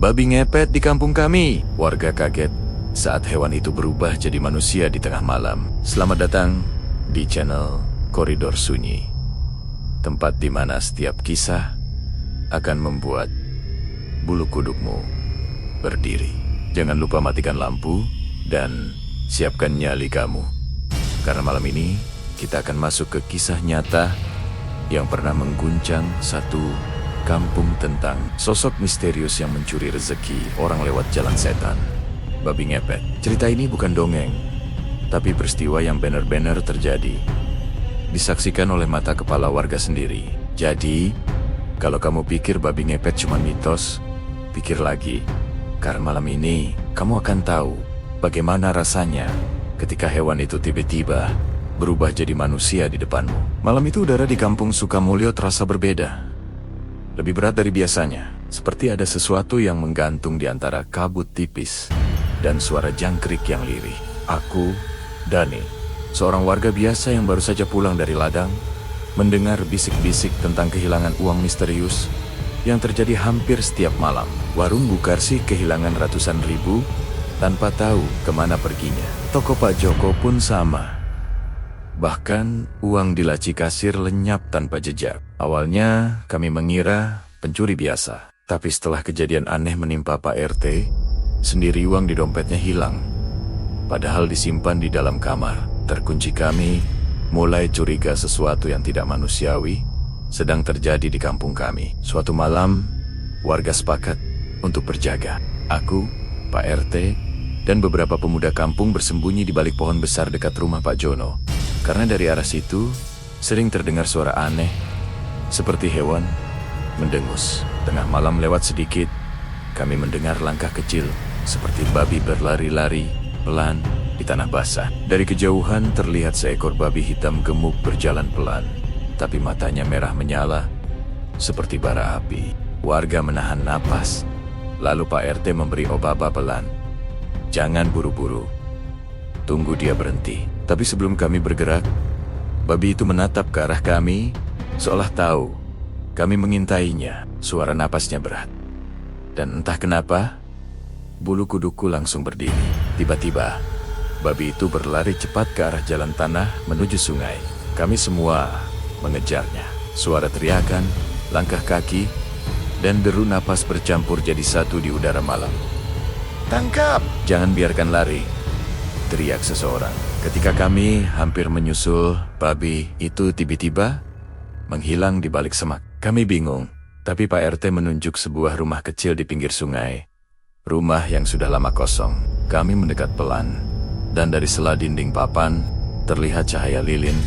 Babi ngepet di kampung kami. Warga kaget saat hewan itu berubah jadi manusia di tengah malam. Selamat datang di channel Koridor Sunyi, tempat di mana setiap kisah akan membuat bulu kudukmu berdiri. Jangan lupa matikan lampu dan siapkan nyali kamu, karena malam ini kita akan masuk ke kisah nyata yang pernah mengguncang satu kampung tentang sosok misterius yang mencuri rezeki orang lewat jalan setan. Babi ngepet. Cerita ini bukan dongeng, tapi peristiwa yang benar-benar terjadi, disaksikan oleh mata kepala warga sendiri. Jadi, kalau kamu pikir babi ngepet cuma mitos, pikir lagi, karena malam ini kamu akan tahu bagaimana rasanya ketika hewan itu tiba-tiba berubah jadi manusia di depanmu. Malam itu udara di kampung Sukamulyo terasa berbeda. Lebih berat dari biasanya, seperti ada sesuatu yang menggantung di antara kabut tipis dan suara jangkrik yang lirih. Aku, Dani, seorang warga biasa yang baru saja pulang dari ladang, mendengar bisik-bisik tentang kehilangan uang misterius yang terjadi hampir setiap malam. Warung Bukarsi kehilangan ratusan ribu tanpa tahu kemana perginya. Toko Pak Joko pun sama. Bahkan uang di laci kasir lenyap tanpa jejak. Awalnya kami mengira pencuri biasa, tapi setelah kejadian aneh menimpa Pak RT, sendiri uang di dompetnya hilang, padahal disimpan di dalam kamar. Terkunci. Kami mulai curiga sesuatu yang tidak manusiawi sedang terjadi di kampung kami. Suatu malam, warga sepakat untuk berjaga. Aku, Pak RT, dan beberapa pemuda kampung bersembunyi di balik pohon besar dekat rumah Pak Jono. Karena dari arah situ sering terdengar suara aneh, seperti hewan mendengus. Tengah malam lewat sedikit, kami mendengar langkah kecil, seperti babi berlari-lari pelan di tanah basah. Dari kejauhan terlihat seekor babi hitam gemuk berjalan pelan, tapi matanya merah menyala, seperti bara api. Warga menahan napas, lalu Pak RT memberi obat pelan. Jangan buru-buru, tunggu dia berhenti. Tapi sebelum kami bergerak, babi itu menatap ke arah kami, seolah tahu kami mengintainya. Suara napasnya berat, dan entah kenapa, bulu kuduku langsung berdiri. Tiba-tiba, babi itu berlari cepat ke arah jalan tanah menuju sungai. Kami semua mengejarnya. Suara teriakan, langkah kaki, dan deru napas bercampur jadi satu di udara malam. "Tangkap! Jangan biarkan lari!" teriak seseorang. Ketika kami hampir menyusul, babi itu tiba-tiba menghilang di balik semak. Kami bingung, tapi Pak RT menunjuk sebuah rumah kecil di pinggir sungai. Rumah yang sudah lama kosong. Kami mendekat pelan, dan dari sela dinding papan terlihat cahaya lilin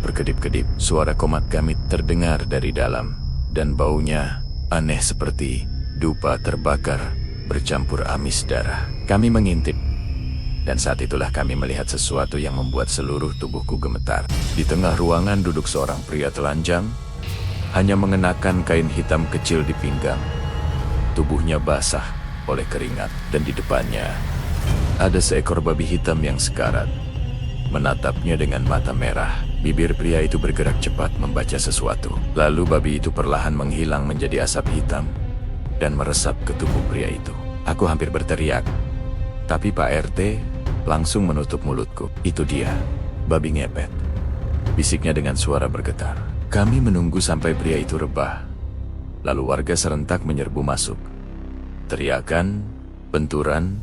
berkedip-kedip. Suara komat kami terdengar dari dalam, dan baunya aneh seperti dupa terbakar bercampur amis darah. Kami mengintip, dan saat itulah kami melihat sesuatu yang membuat seluruh tubuhku gemetar. Di tengah ruangan duduk seorang pria telanjang, hanya mengenakan kain hitam kecil di pinggang. Tubuhnya basah oleh keringat, dan di depannya ada seekor babi hitam yang sekarat, menatapnya dengan mata merah. Bibir pria itu bergerak cepat membaca sesuatu. Lalu babi itu perlahan menghilang menjadi asap hitam dan meresap ke tubuh pria itu. Aku hampir berteriak, tapi Pak RT langsung menutup mulutku. "Itu dia, babi ngepet," bisiknya dengan suara bergetar. Kami menunggu sampai pria itu rebah. Lalu warga serentak menyerbu masuk. Teriakan, benturan,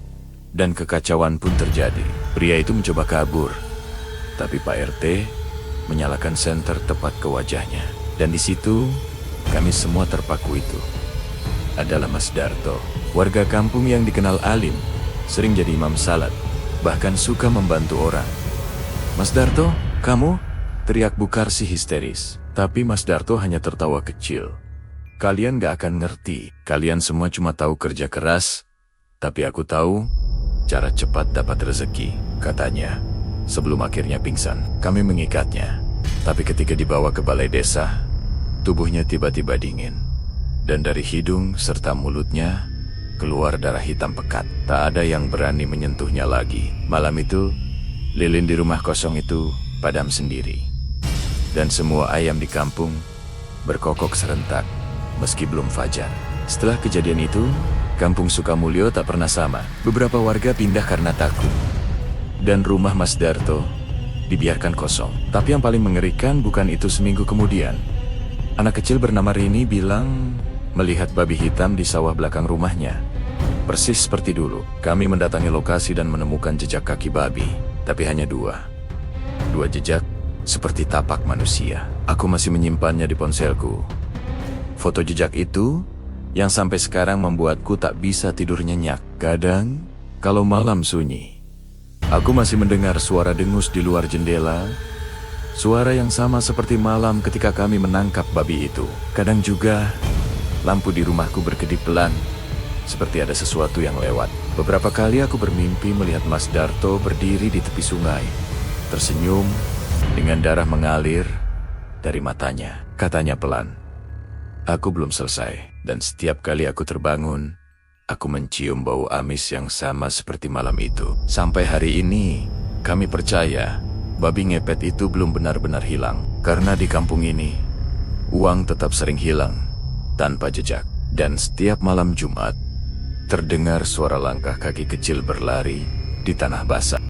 dan kekacauan pun terjadi. Pria itu mencoba kabur, tapi Pak RT menyalakan senter tepat ke wajahnya. Dan di situ, kami semua terpaku. Itu adalah Mas Darto, warga kampung yang dikenal alim, sering jadi imam salat, bahkan suka membantu orang. "Mas Darto, kamu?" teriak Bukarsi histeris. Tapi Mas Darto hanya tertawa kecil. "Kalian gak akan ngerti. Kalian semua cuma tahu kerja keras, tapi aku tahu cara cepat dapat rezeki," katanya. Sebelum akhirnya pingsan. Kami mengikatnya, tapi ketika dibawa ke balai desa, tubuhnya tiba-tiba dingin, dan dari hidung serta mulutnya keluar darah hitam pekat. Tak ada yang berani menyentuhnya lagi. Malam itu, lilin di rumah kosong itu padam sendiri, dan semua ayam di kampung berkokok serentak meski belum fajar. Setelah kejadian itu, Kampung Sukamulyo tak pernah sama. Beberapa warga pindah karena takut. Dan rumah Mas Darto dibiarkan kosong. Tapi yang paling mengerikan bukan itu. Seminggu kemudian, anak kecil bernama Rini bilang melihat babi hitam di sawah belakang rumahnya. Persis seperti dulu. Kami mendatangi lokasi dan menemukan jejak kaki babi. Tapi hanya dua. Dua jejak seperti tapak manusia. Aku masih menyimpannya di ponselku. Foto jejak itu yang sampai sekarang membuatku tak bisa tidur nyenyak. Kadang, kalau malam sunyi, aku masih mendengar suara dengus di luar jendela. Suara yang sama seperti malam ketika kami menangkap babi itu. Kadang juga, lampu di rumahku berkedip pelan, seperti ada sesuatu yang lewat. Beberapa kali aku bermimpi melihat Mas Darto berdiri di tepi sungai, tersenyum dengan darah mengalir dari matanya. Katanya pelan, "Aku belum selesai." Dan setiap kali aku terbangun, aku mencium bau amis yang sama seperti malam itu. Sampai hari ini, kami percaya babi ngepet itu belum benar-benar hilang. Karena di kampung ini, uang tetap sering hilang tanpa jejak. Dan setiap malam Jumat, terdengar suara langkah kaki kecil berlari di tanah basah.